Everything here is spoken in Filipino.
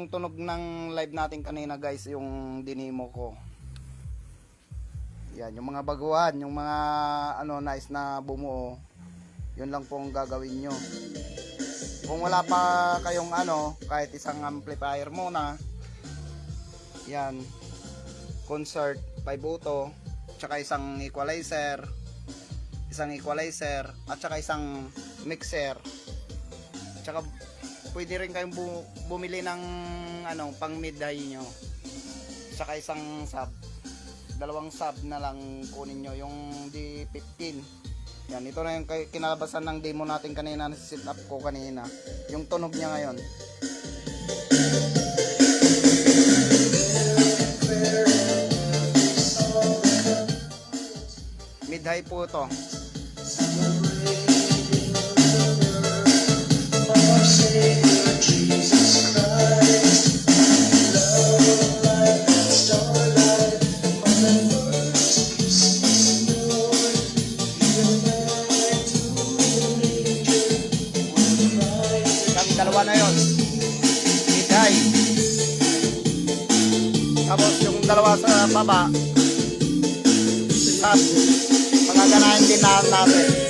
yung tunog ng live natin kanina guys, yung dinemo ko. Yan, yung mga baguhan, yung mga ano nice na bumuo, yun lang po ang gagawin nyo. Kung wala pa kayong ano, kahit isang amplifier muna, yan, concert 5 auto, tsaka isang equalizer at tsaka isang mixer, tsaka pwede rin kayong bumili ng ano, pang mid high nyo, tsaka isang sub, 2 sub na lang kunin nyo, yung D15. Yan, ito na yung kinalabasan ng demo natin kanina, na set up ko kanina, yung tunog niya ngayon. Mid high po ito. Dalawa na yun, mid high. Tapos yung dalawa sa baba, sub, pagaganahin din natin.